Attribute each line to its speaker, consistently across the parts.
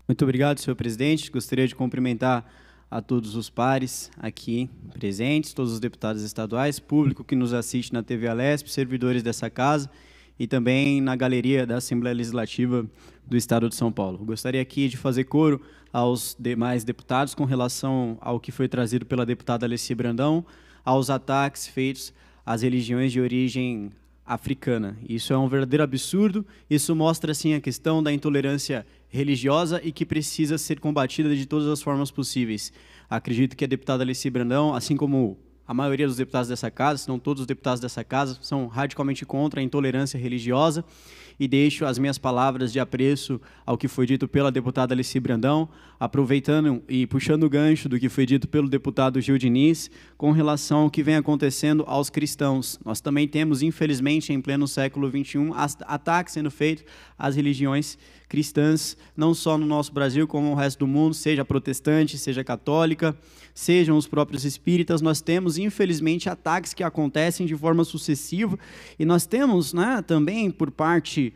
Speaker 1: Muito obrigado, senhor presidente. Gostaria de cumprimentar a todos os pares aqui presentes, todos os deputados estaduais, público que nos assiste na TV Alesp, servidores dessa casa e também na galeria da Assembleia Legislativa do Estado de São Paulo. Gostaria aqui de fazer coro aos demais deputados com relação ao que foi trazido pela deputada Alessi Brandão, aos ataques feitos às religiões de origem africana. Isso é um verdadeiro absurdo, isso mostra, assim, a questão da intolerância religiosa e que precisa ser combatida de todas as formas possíveis. Acredito que a deputada Alessi Brandão, assim como a maioria dos deputados dessa casa, se não todos os deputados dessa casa, são radicalmente contra a intolerância religiosa, e deixo as minhas palavras de apreço ao que foi dito pela deputada Alessi Brandão, aproveitando e puxando o gancho do que foi dito pelo deputado Gil Diniz, com relação ao que vem acontecendo aos cristãos. Nós também temos, infelizmente, em pleno século XXI, ataques sendo feitos às religiões cristãs, não só no nosso Brasil, como no resto do mundo, seja protestante, seja católica, sejam os próprios espíritas. Nós temos, infelizmente, ataques que acontecem de forma sucessiva, e nós temos, né, também por parte,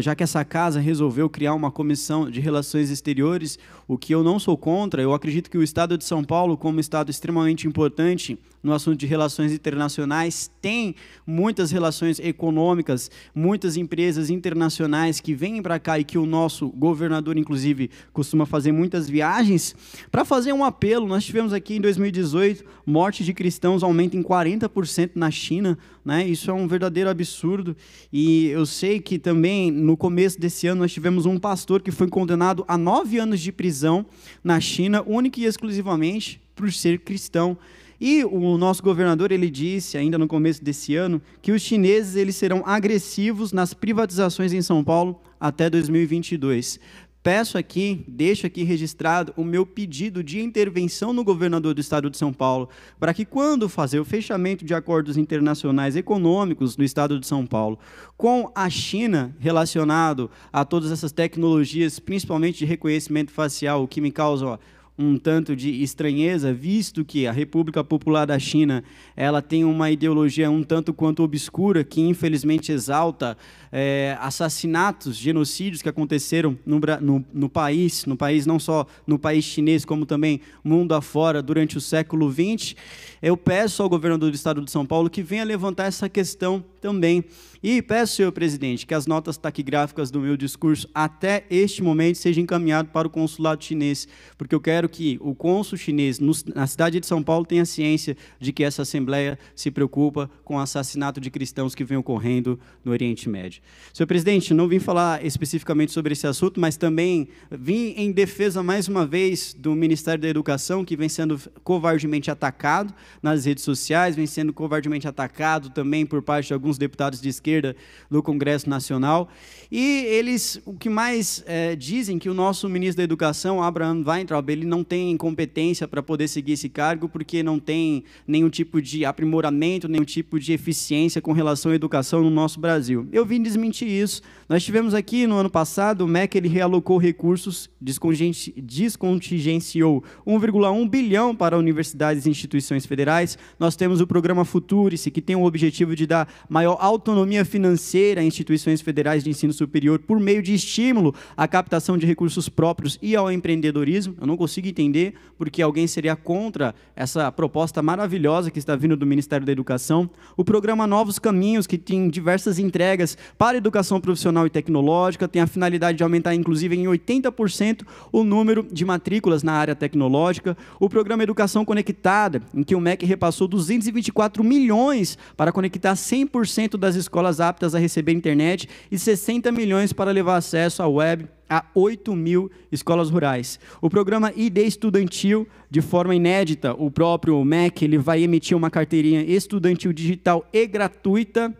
Speaker 1: já que essa casa resolveu criar uma comissão de relações exteriores, o que eu não sou contra. Eu acredito que o Estado de São Paulo, como Estado extremamente importante no assunto de relações internacionais, tem muitas relações econômicas, muitas empresas internacionais que vêm para cá e que o nosso governador, inclusive, costuma fazer muitas viagens para fazer um apelo. Nós tivemos aqui em 2018, morte de cristãos aumenta em 40% na China, né? Isso é um verdadeiro absurdo, e eu sei que também no começo desse ano nós tivemos um pastor que foi condenado a 9 anos de prisão na China, única e exclusivamente por ser cristão. E o nosso governador, ele disse, ainda no começo desse ano, que os chineses eles serão agressivos nas privatizações em São Paulo até 2022. Peço aqui, deixo aqui registrado o meu pedido de intervenção no governador do Estado de São Paulo, para que quando fazer o fechamento de acordos internacionais econômicos no Estado de São Paulo com a China, relacionado a todas essas tecnologias, principalmente de reconhecimento facial, o que me causa um tanto de estranheza, visto que a República Popular da China ela tem uma ideologia um tanto quanto obscura, que infelizmente exalta assassinatos, genocídios que aconteceram no país, não só no país chinês, como também mundo afora durante o século XX. Eu peço ao governador do Estado de São Paulo que venha levantar essa questão também. E peço, senhor presidente, que as notas taquigráficas do meu discurso até este momento sejam encaminhadas para o consulado chinês, porque eu quero que o cônsul chinês na cidade de São Paulo tenha ciência de que essa Assembleia se preocupa com o assassinato de cristãos que vem ocorrendo no Oriente Médio. Senhor presidente, não vim falar especificamente sobre esse assunto, mas também vim em defesa, mais uma vez, do Ministério da Educação, que vem sendo covardemente atacado nas redes sociais, vem sendo covardemente atacado também por parte de alguns deputados de esquerda no Congresso Nacional. E eles, o que mais dizem, que o nosso ministro da Educação, Abraham Weintraub, ele não tem competência para poder seguir esse cargo, porque não tem nenhum tipo de aprimoramento, nenhum tipo de eficiência com relação à educação no nosso Brasil. Eu vim desmentir isso. Nós tivemos aqui no ano passado, o MEC ele realocou recursos, descontingenciou 1,1 bilhão para universidades e instituições federais. Nós temos o programa Futurice, que tem o objetivo de dar maior autonomia financeira a instituições federais de ensino superior por meio de estímulo à captação de recursos próprios e ao empreendedorismo. Eu não consigo entender porque alguém seria contra essa proposta maravilhosa que está vindo do Ministério da Educação. O programa Novos Caminhos, que tem diversas entregas para a educação profissional e tecnológica, tem a finalidade de aumentar, inclusive, em 80% o número de matrículas na área tecnológica. O programa Educação Conectada, em que o MEC repassou 224 milhões para conectar 100% das escolas aptas a receber internet e 60 milhões para levar acesso à web a 8 mil escolas rurais. O programa ID Estudantil, de forma inédita, o próprio MEC ele vai emitir uma carteirinha estudantil digital e gratuita,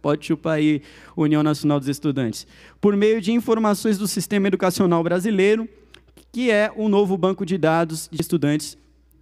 Speaker 1: pode chupar aí, União Nacional dos Estudantes, por meio de informações do Sistema Educacional Brasileiro, que é o novo banco de dados de estudantes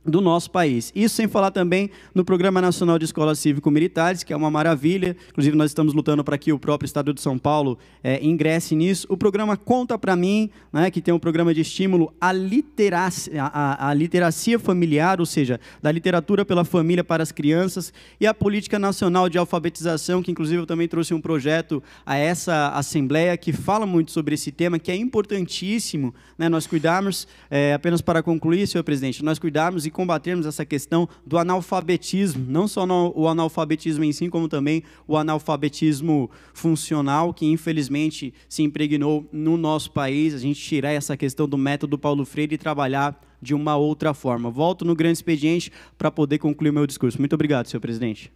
Speaker 1: do nosso país. Isso sem falar também no Programa Nacional de Escolas Cívico-Militares, que é uma maravilha. Inclusive, nós estamos lutando para que o próprio Estado de São Paulo ingresse nisso. O programa Conta Pra Mim, né, que tem um programa de estímulo à literacia familiar, ou seja, da literatura pela família para as crianças, e a Política Nacional de Alfabetização, que inclusive eu também trouxe um projeto a essa Assembleia que fala muito sobre esse tema, que é importantíssimo, né, nós cuidarmos, apenas para concluir, senhor presidente, nós cuidarmos e combatermos essa questão do analfabetismo, não só o analfabetismo em si, como também o analfabetismo funcional, que infelizmente se impregnou no nosso país. A gente tirar essa questão do método Paulo Freire e trabalhar de uma outra forma. Volto no grande expediente para poder concluir o meu discurso. Muito obrigado, senhor presidente.